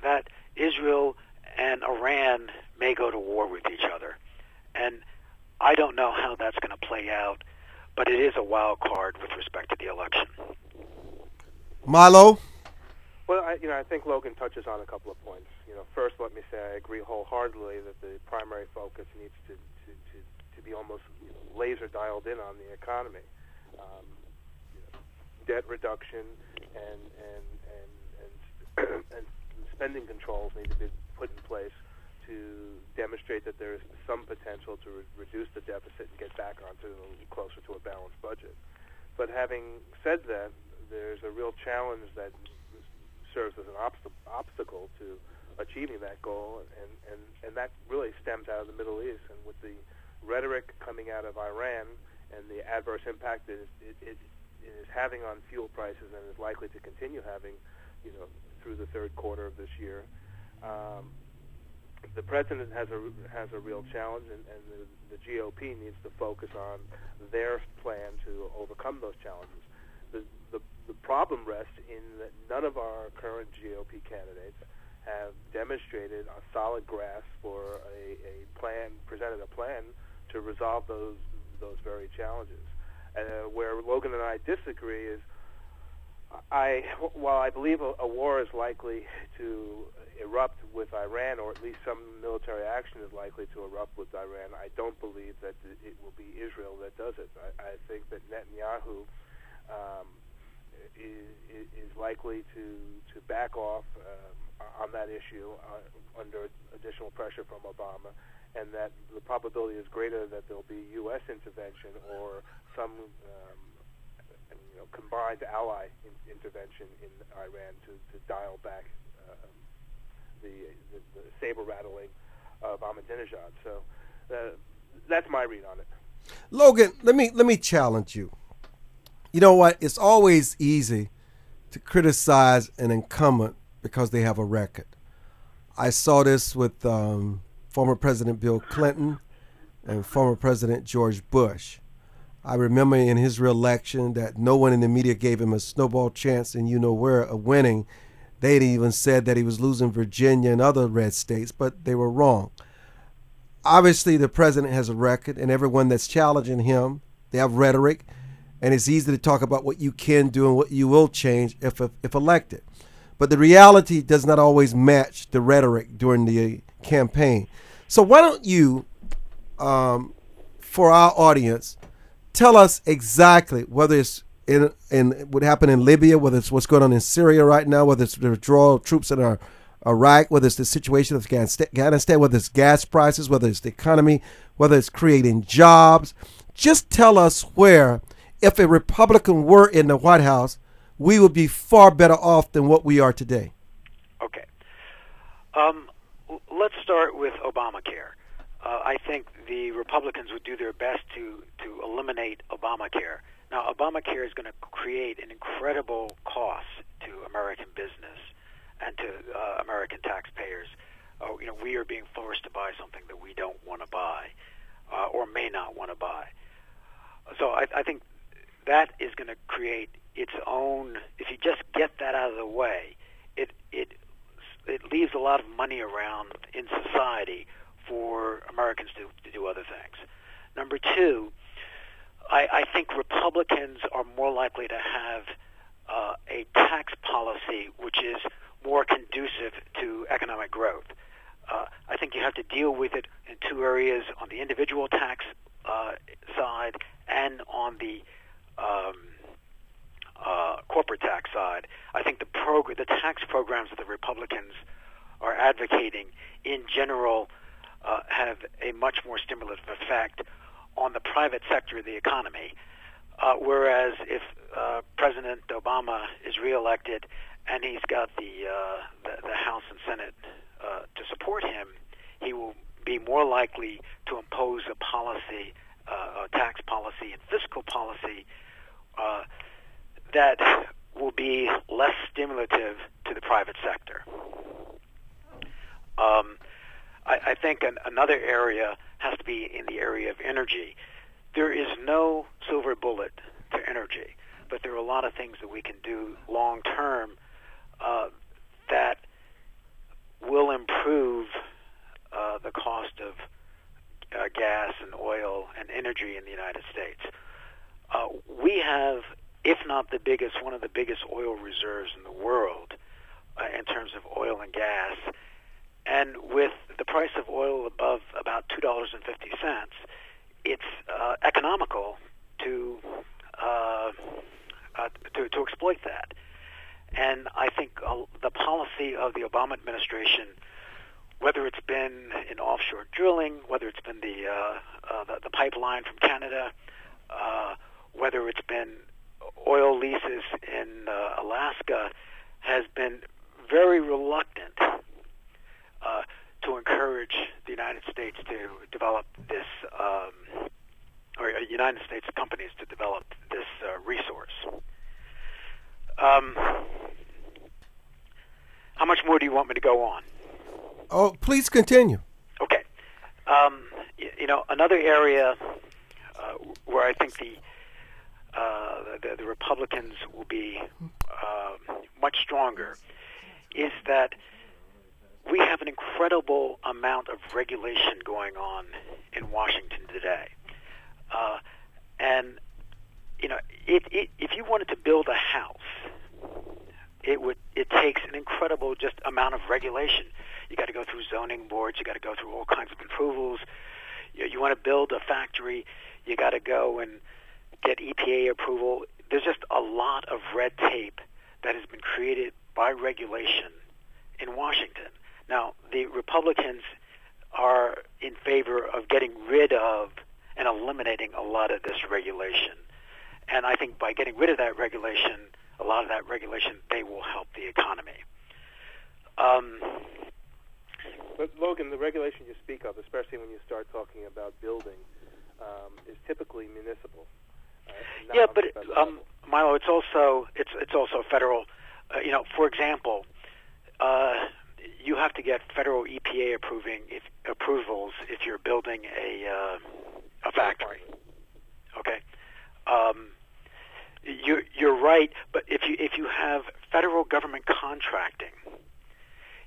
that Israel and Iran may go to war with each other. And I don't know how that's going to play out, but it is a wild card with respect to the election. Milo? Well, I think Logan touches on a couple of points. First, let me say I agree wholeheartedly that the primary focus needs to be almost laser dialed in on the economy. Debt reduction and spending controls need to be put in place to demonstrate that there is some potential to reduce the deficit and get back onto closer to a balanced budget. But having said that, there's a real challenge that serves as an obstacle to achieving that goal, and that really stems out of the Middle East. And with the rhetoric coming out of Iran and the adverse impact it is having on fuel prices and is likely to continue having, through the third quarter of this year, the president has a real challenge, and the GOP needs to focus on their plan to overcome those challenges. The problem rests in that none of our current GOP candidates have demonstrated a solid grasp for presented a plan to resolve those very challenges. Where Logan and I disagree is, while I believe a war is likely to erupt with Iran, or at least some military action is likely to erupt with Iran, I don't believe that it will be Israel that does it. I think that Netanyahu is likely to back off on that issue under additional pressure from Obama, and that the probability is greater that there will be U.S. intervention or some combined ally intervention in Iran to dial back the saber rattling of Ahmadinejad. So that's my read on it. Logan, let me challenge you. You know what? It's always easy to criticize an incumbent because they have a record. I saw this with former President Bill Clinton and former President George Bush. I remember in his re-election that no one in the media gave him a snowball chance and of winning. They even said that he was losing Virginia and other red states, but they were wrong. Obviously, the president has a record, and everyone that's challenging him, they have rhetoric, and it's easy to talk about what you can do and what you will change if elected. But the reality does not always match the rhetoric during the campaign. So why don't you, for our audience, tell us exactly whether it's in what happened in Libya, whether it's what's going on in Syria right now, whether it's the withdrawal of troops in Iraq, whether it's the situation of Afghanistan, whether it's gas prices, whether it's the economy, whether it's creating jobs. Just tell us where, if a Republican were in the White House, we would be far better off than what we are today. Okay. Let's start with Obamacare. I think the Republicans would do their best to eliminate Obamacare. Now, Obamacare is going to create an incredible cost to American business and to American taxpayers. We are being forced to buy something that we don't want to buy or may not want to buy. So I think that is going to create its own. If you just get that out of the way, it leaves a lot of money around in society for Americans to do other things. Number two, I think Republicans are more likely to have a tax policy which is more conducive to economic growth. I think you have to deal with it in two areas: on the individual tax side and on the corporate tax side. I think the tax programs that the Republicans are advocating in general have a much more stimulative effect on the private sector of the economy. Whereas if President Obama is reelected and he's got the House and Senate to support him, he will be more likely to impose a policy, a tax policy and fiscal policy that will be less stimulative to the private sector. I think another area has to be in the area of energy. There is no silver bullet to energy, but there are a lot of things that we can do long term that will improve the cost of gas and oil and energy in the United States. We have, if not the biggest, one of the biggest oil reserves in the world in terms of oil and gas. And with the price of oil above about $2.50, it's economical to exploit that. And I think the policy of the Obama administration, whether it's been in offshore drilling, whether it's been the pipeline from Canada, whether it's been oil leases in Alaska, has been very reluctant to encourage the United States to develop this, or United States companies to develop this resource. How much more do you want me to go on? Oh, please continue. Okay. Another area where I think the Republicans will be much stronger is that we have an incredible amount of regulation going on in Washington today. And if you wanted to build a house, it takes an incredible just amount of regulation. You got to go through zoning boards. You got to go through all kinds of approvals. You want to build a factory, you got to go and get EPA approval. There's just a lot of red tape that has been created by regulation in Washington. Now, the Republicans are in favor of getting rid of and eliminating a lot of this regulation. And I think by getting rid of that regulation, a lot of that regulation, they will help the economy. But Logan, the regulation you speak of, especially when you start talking about building, is typically municipal. Yeah, but Milo, it's also federal. For example, you have to get federal EPA approvals if you're building a factory. Okay. You're right, but if you have federal government contracting,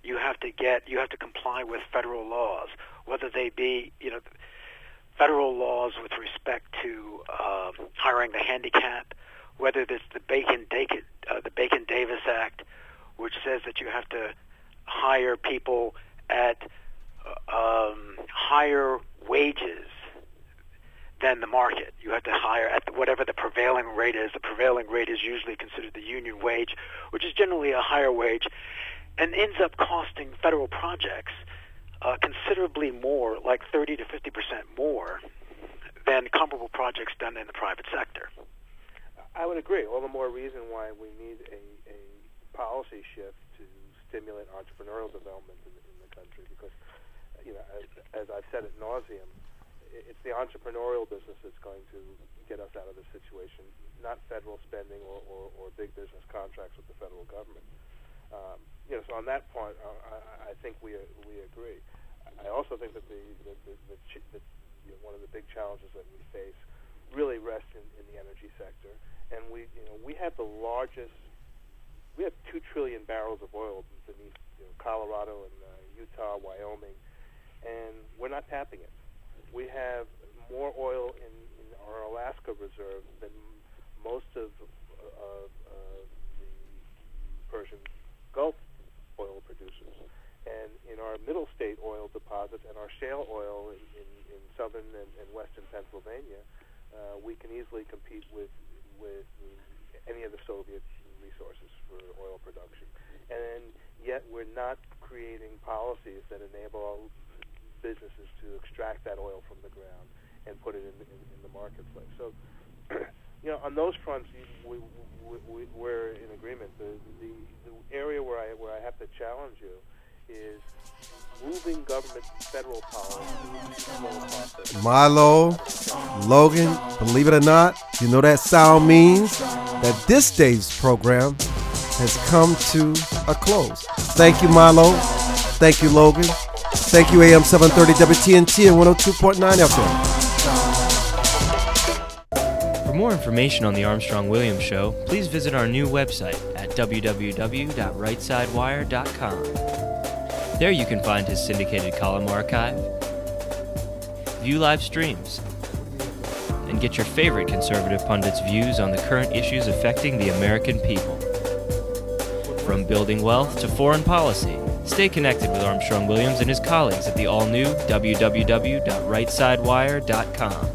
you have to comply with federal laws, whether they be federal laws with respect to hiring the handicapped, whether it's the Bacon-Davis Act, which says that you have to hire people at higher wages than the market. You have to hire at whatever the prevailing rate is. The prevailing rate is usually considered the union wage, which is generally a higher wage, and ends up costing federal projects considerably more, like 30 to 50% more, than comparable projects done in the private sector. I would agree. All the more reason why we need a policy shift to stimulate entrepreneurial development in the country, because, as I've said ad nauseum, it's the entrepreneurial business that's going to get us out of this situation, not federal spending or big business contracts with the federal government. So on that point, I think we agree. I also think that one of the big challenges that we face really rests in the energy sector, and we have the largest. We have 2 trillion barrels of oil beneath Colorado and Utah, Wyoming, and we're not tapping it. We have more oil in our Alaska reserve than most of the Persian Gulf oil producers. And in our middle state oil deposits and our shale oil in southern and western Pennsylvania, we can easily compete with any of the Soviet resources for oil production. And yet we're not creating policies that enable businesses to extract that oil from the ground and put it in the marketplace. So, on those fronts, we're in agreement. The area where I have to challenge you is moving government federal policy. Milo, Logan, believe it or not, you know that sound means that this day's program has come to a close. Thank you, Milo. Thank you, Logan. Thank you, AM 730 WTNT and 102.9 FM. For more information on the Armstrong-Williams Show, please visit our new website at www.rightsidewire.com. There you can find his syndicated column archive, view live streams, and get your favorite conservative pundits' views on the current issues affecting the American people. From building wealth to foreign policy, stay connected with Armstrong-Williams and his colleagues at the all-new www.rightsidewire.com.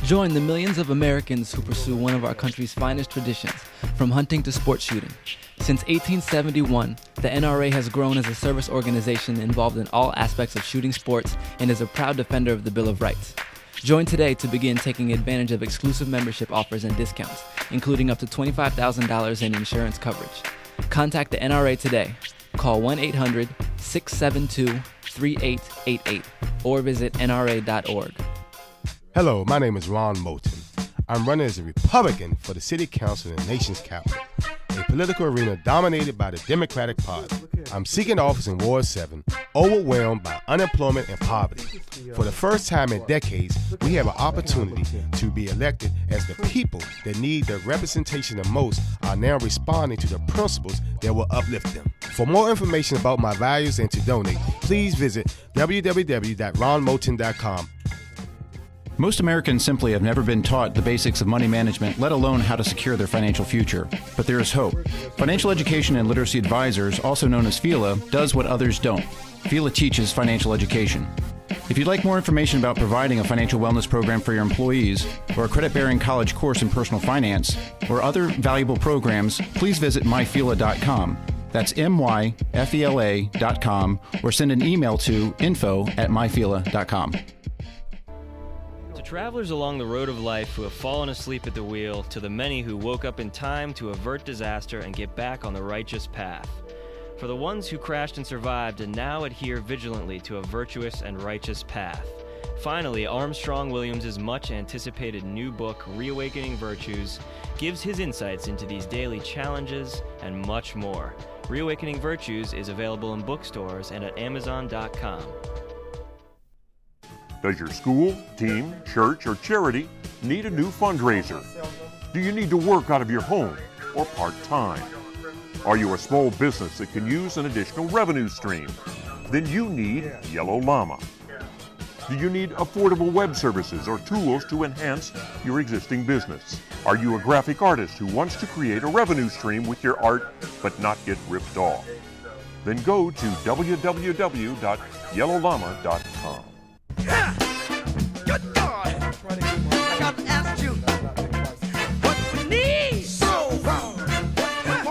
Join the millions of Americans who pursue one of our country's finest traditions, from hunting to sport shooting. Since 1871, the NRA has grown as a service organization involved in all aspects of shooting sports and is a proud defender of the Bill of Rights. Join today to begin taking advantage of exclusive membership offers and discounts, including up to $25,000 in insurance coverage. Contact the NRA today. Call 1-800-672-3888 or visit nra.org. Hello, my name is Ron Moulton. I'm running as a Republican for the City Council in the nation's capital, a political arena dominated by the Democratic Party. I'm seeking office in Ward 7, overwhelmed by unemployment and poverty. For the first time in decades, we have an opportunity to be elected as the people that need the representation the most are now responding to the principles that will uplift them. For more information about my values and to donate, please visit www.ronmoulton.com. Most Americans simply have never been taught the basics of money management, let alone how to secure their financial future. But there is hope. Financial Education and Literacy Advisors, also known as FELA, does what others don't. FELA teaches financial education. If you'd like more information about providing a financial wellness program for your employees, or a credit-bearing college course in personal finance, or other valuable programs, please visit myfela.com. That's myfela.com, or send an email to info@myfela.com. To travelers along the road of life who have fallen asleep at the wheel, to the many who woke up in time to avert disaster and get back on the righteous path. For the ones who crashed and survived and now adhere vigilantly to a virtuous and righteous path. Finally, Armstrong-Williams' much-anticipated new book, Reawakening Virtues, gives his insights into these daily challenges and much more. Reawakening Virtues is available in bookstores and at Amazon.com. Does your school, team, church, or charity need a new fundraiser? Do you need to work out of your home or part-time? Are you a small business that can use an additional revenue stream? Then you need Yellow Llama. Do you need affordable web services or tools to enhance your existing business? Are you a graphic artist who wants to create a revenue stream with your art but not get ripped off? Then go to www.yellowllama.com. Good God! I got to ask you what we need. Soul food.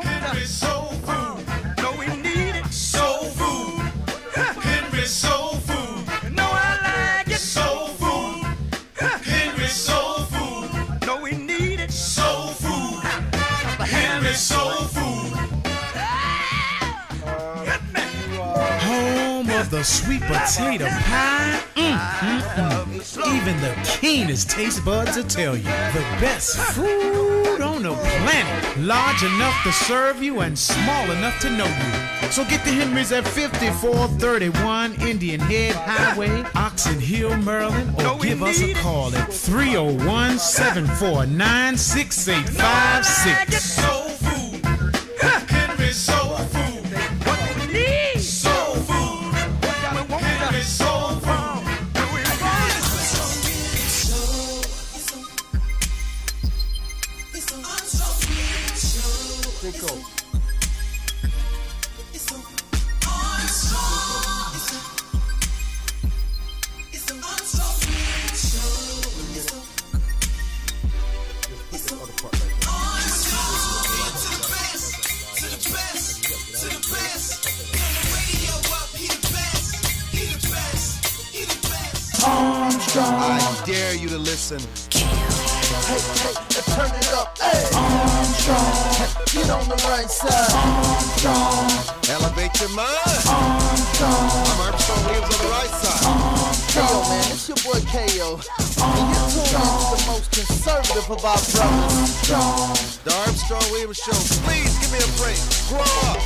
Henry Soul Food. No, we need it. Soul Food. Henry Soul Food. No, I like it. Soul Food. Henry Soul Food. No, we need it. Soul Food. Henry Soul Food. Home of of the sweet potato pie. Even the keenest taste buds will tell you the best food on the planet. Large enough to serve you and small enough to know you. So get to Henry's at 5431 Indian Head Highway, Oxon Hill, Maryland, or give us a call at 301-749-6856. Soul food. Henry's soul food. What we need. Soul food. Henry's soul food. Armstrong. I dare you to listen. Hey, turn it up. Hey. Armstrong. Get on the right side. Armstrong. Elevate your mind. Armstrong. I'm Armstrong Williams on the right side. Armstrong. Yo, man, it's your boy K.O. And you're tuned into the most conservative of our brothers. Armstrong. The Armstrong Williams Show. Please give me a break. Grow up.